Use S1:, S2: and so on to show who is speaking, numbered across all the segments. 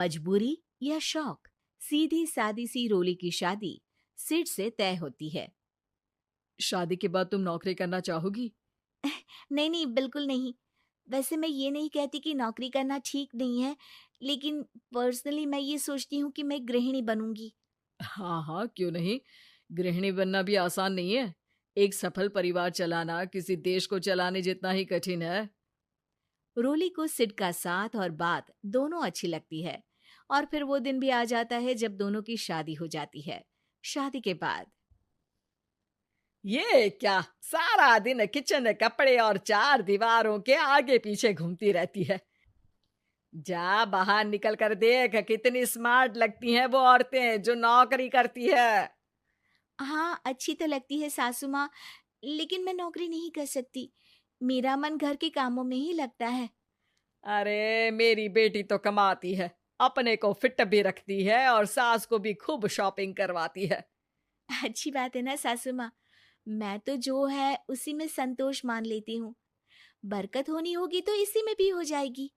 S1: मजबूरी या शौक, सीधी सादी सी रोली की शादी सिड से तय होती है।
S2: शादी के बाद तुम नौकरी करना चाहोगी?
S1: नहीं नहीं, बिल्कुल नहीं। वैसे मैं ये नहीं कहती कि नौकरी करना ठीक नहीं है, लेकिन पर्सनली मैं ये सोचती हूँ कि मैं गृहिणी बनूंगी।
S2: हाँ हाँ, क्यों नहीं। गृहिणी बनना भी आसान नहीं है। एक सफल परिवार चलाना किसी देश को चलाने जितना ही कठिन है।
S1: रोली को सिड का साथ और बात दोनों अच्छी लगती है, और फिर वो दिन भी आ जाता है जब दोनों की शादी हो जाती है। शादी के बाद
S2: ये क्या, सारा दिन किचन कपड़े और चार दीवारों के आगे पीछे घूमती रहती है। जा बाहर निकल कर देख, कितनी स्मार्ट लगती हैं वो औरतें जो नौकरी करती है।
S1: हाँ, अच्छी तो लगती है सासू माँ, लेकिन मैं नौकरी नहीं कर सकती। मेरा मन घर के कामों में ही लगता है।
S2: अरे मेरी बेटी तो कमाती है, अपने को फिट भी रखती है और सास को भी खूब शॉपिंग करवाती है।
S1: अच्छी बात है ना सासू माँ। मैं तो जो है उसी में संतोष मान लेती हूँ। बरकत होनी होगी तो इसी में भी हो जाएगी।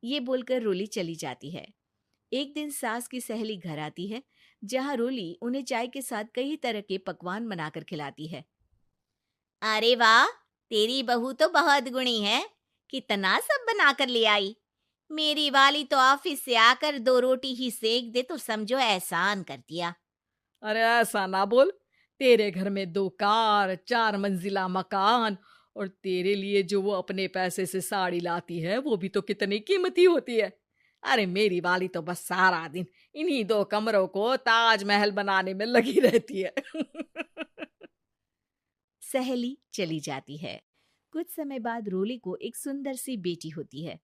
S1: ये बोलकर रोली चली जाती है। एक दिन सास की सहेली घर आती है, जहाँ रोली उन्हें चाय के साथ कई तरह के पकवान बनाकर खिलाती है। अरे वाह, तेरी बहू तो बहुत गुणी है। कितना सब बनाकर ले आई। मेरी वाली तो ऑफिस से आकर 2 रोटी ही सेक दे तो समझो एहसान कर दिया।
S2: अरे ऐसा ना बोल। तेरे घर में 2 कार, 4 मंजिला मकान, और तेरे लिए जो वो अपने पैसे से साड़ी लाती है वो भी तो कितनी कीमती होती है। अरे मेरी वाली तो बस सारा दिन इन्हीं 2 कमरों को ताजमहल बनाने में लगी रहती है।
S1: सहेली चली जाती है। कुछ समय बाद रोली को एक सुंदर सी बेटी होती है।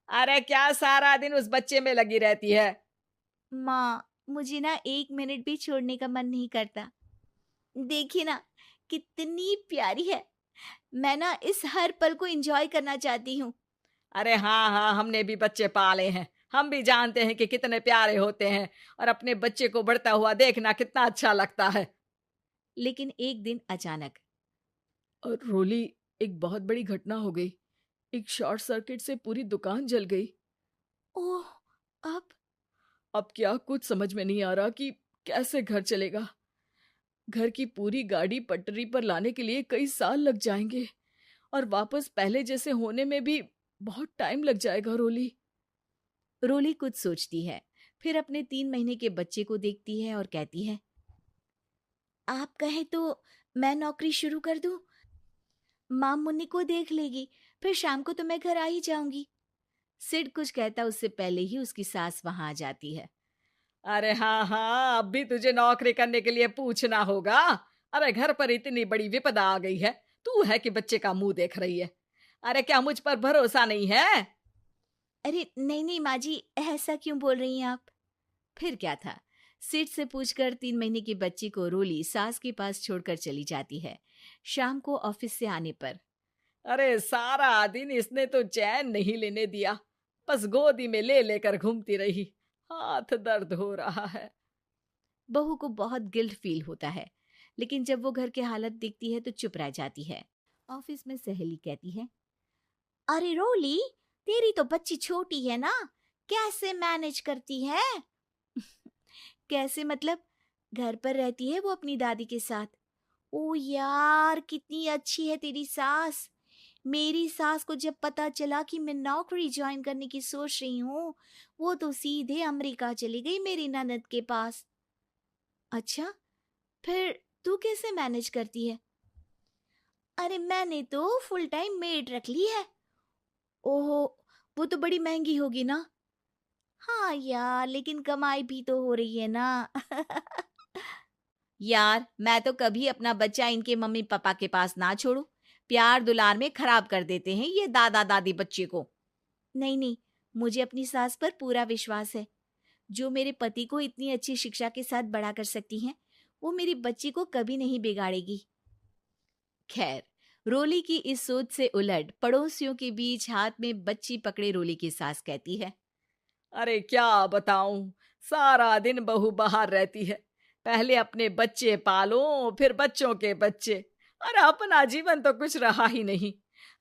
S2: अरे क्या सारा दिन उस बच्चे में लगी रहती है।
S1: माँ, मुझे ना 1 मिनट भी छोड़ने का मन नहीं करता। देखिए ना, कितनी प्यारी है। मैं ना इस हर पल को एंजॉय करना चाहती हूँ।
S2: अरे हाँ हाँ, हमने भी बच्चे पाले हैं। हम भी जानते हैं कि कितने प्यारे होते हैं, और अपने बच्चे को बढ़ता हुआ देखना कितना अच्छा लगता है।
S1: लेकिन एक दिन अचानक
S2: और रोली, एक बहुत बड़ी घटना हो गई। एक शॉर्ट सर्किट से पूरी दुकान जल गई।
S1: ओह, अब
S2: अब क्या कुछ समझ में नहीं आ रहा कि कैसे घर चलेगा। घर की पूरी गाड़ी पटरी पर लाने के लिए कई साल लग जाएंगे, और वापस पहले जैसे होने में भी बहुत टाइम लग जाएगा। रोली,
S1: रोली कुछ सोचती है, फिर अपने 3 महीने के बच्चे को देखती है और कहती है, आप कहे तो मैं नौकरी शुरू कर दूं? माँ मुन्नी को देख लेगी, फिर शाम को तो मैं घर आ ही जाऊंगी। सिड कुछ कहता उससे पहले ही उसकी सास वहां आ जाती है।
S2: अरे हाँ हाँ, अब भी तुझे नौकरी करने के लिए पूछना होगा। अरे घर पर इतनी बड़ी विपदा आ गई है, तू है कि बच्चे का मुंह देख रही है। अरे क्या मुझ पर भरोसा नहीं है?
S1: अरे नहीं नहीं माँ जी, ऐसा क्यों बोल रही हैं आप? फिर क्या था, सिड से पूछकर 3 महीने की बच्ची को रोली सास के पास छोड़कर चली जाती है। शाम को ऑफिस से आने पर
S2: अरे सारा दिन इसने तो चैन नहीं लेने दिया, बस गोदी में ले लेकर घूमती रही। हाथ दर्द हो रहा है।
S1: बहू को बहुत गिल्ट फील होता है, लेकिन जब वो घर की हालत देखती है तो चुप रह जाती है। ऑफिस में सहेली कहती है, अरे रोली, तेरी तो बच्ची छोटी है ना, कैसे मैनेज करती है? कैसे मतलब? घर पर रहती है वो अपनी दादी के साथ। ओ यार, कितनी अच्छी है तेरी सास। मेरी सास को जब पता चला कि मैं नौकरी ज्वाइन करने की सोच रही हूँ, वो तो सीधे अमेरिका चली गई मेरी ननद के पास। अच्छा, फिर तू कैसे मैनेज करती है? अरे मैंने तो फुल टाइम मेड रख ली है। ओहो, वो तो बड़ी महंगी होगी ना? हाँ यार, लेकिन कमाई भी तो हो रही है ना। यार, मैं तो कभी अपना बच्चा इनके मम्मी पापा के पास ना छोड़ू। प्यार दुलार में खराब कर देते हैं ये दादा दादी बच्चे को। नहीं नहीं, मुझे अपनी सास पर पूरा विश्वास है। जो मेरे पति को इतनी अच्छी शिक्षा के साथ बड़ा कर सकती हैं, वो मेरी बच्ची को कभी नहीं बिगाड़ेगी। खैर, रोली की इस सोच से उलट पड़ोसियों के बीच हाथ में बच्ची पकड़े रोली की सास कहती है,
S2: अरे क्या बताऊं, सारा दिन बहू बाहर रहती है। पहले अपने बच्चे पालो, फिर बच्चों के बच्चे। अरे अपना जीवन तो कुछ रहा ही नहीं।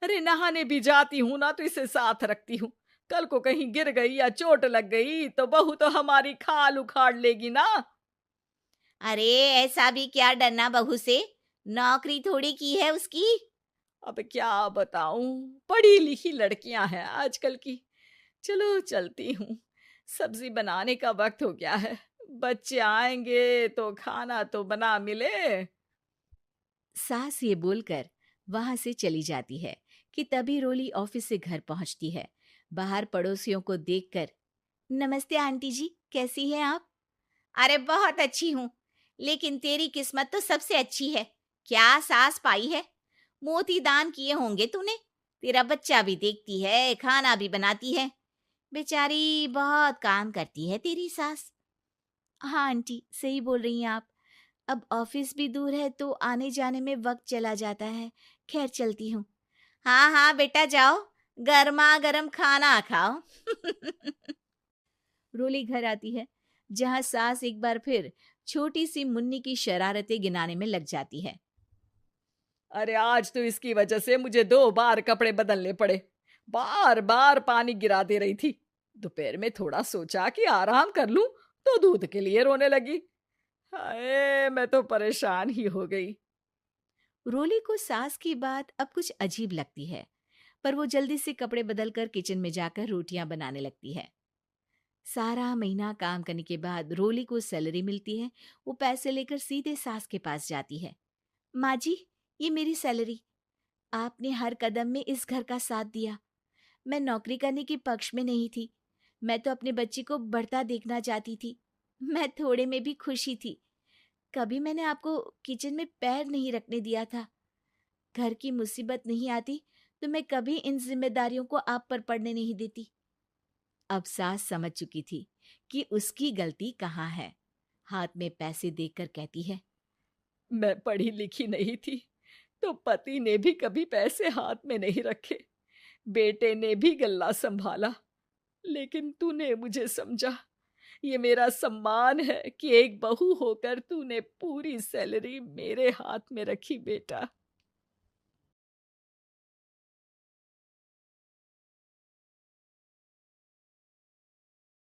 S2: अरे नहाने भी जाती हूं ना तो इसे साथ रखती हूँ, कल को कहीं गिर गई या चोट लग गई तो बहू तो हमारी खाल उखाड़ लेगी ना।
S1: अरे ऐसा भी क्या डरना बहू से, नौकरी थोड़ी की है उसकी।
S2: अब क्या बताऊं, पढ़ी लिखी लड़कियां हैं आजकल की। चलो चलती हूँ, सब्जी बनाने का वक्त हो गया है। बच्चे आएंगे तो खाना तो बना मिले।
S1: सास ये बोलकर वहां से चली जाती है कि तभी रोली ऑफिस से घर पहुंचती है। बाहर पड़ोसियों को देखकर, नमस्ते आंटी जी, कैसी हैं आप? अरे बहुत अच्छी हूँ, लेकिन तेरी किस्मत तो सबसे अच्छी है। क्या सास पाई है, मोती दान किए होंगे तूने। तेरा बच्चा भी देखती है, खाना भी बनाती है। बेचारी बहुत काम करती है तेरी सास। हाँ आंटी, सही बोल रही हैं आप। अब ऑफिस भी दूर है तो आने जाने में वक्त चला जाता है। खैर चलती हूँ। हाँ हाँ बेटा जाओ, गर्मा गर्म खाना खाओ। रोली घर आती है, जहाँ सास एक बार फिर छोटी सी मुन्नी की शरारतें गिनाने में लग जाती है।
S2: अरे आज तो इसकी वजह से मुझे 2 बार कपड़े बदलने पड़े। बार बार पानी गिरा दे रही थी। दोपहर में थोड़ा सोचा कि आराम कर लूं तो दूध के लिए रोने लगी। हाय, मैं तो परेशान ही हो गई।
S1: रोली को सास की बात अब कुछ अजीब लगती है, पर वो जल्दी से कपड़े बदलकर किचन में जाकर रोटियां बनाने लगती है। सारा महीना काम करने के बाद रोली को सैलरी मिलती है। वो पैसे लेकर सीधे सास के पास जाती है। माँ जी, ये मेरी सैलरी। आपने हर कदम में इस घर का साथ दिया। मैं नौकरी करने के पक्ष में नहीं थी। मैं तो अपने बच्चे को बढ़ता देखना चाहती थी। मैं थोड़े में भी खुशी थी। कभी मैंने आपको किचन में पैर नहीं रखने दिया था। घर की मुसीबत नहीं आती तो मैं कभी इन जिम्मेदारियों को आप पर पड़ने नहीं देती। अब सास समझ चुकी थी कि उसकी गलती कहाँ है। हाथ में पैसे देकर कहती है,
S2: मैं पढ़ी लिखी नहीं थी तो पति ने भी कभी पैसे हाथ में नहीं रखे। बेटे ने भी गल्ला संभाला, लेकिन तूने मुझे समझा। ये मेरा सम्मान है कि एक बहू होकर तूने पूरी सैलरी मेरे हाथ में रखी बेटा।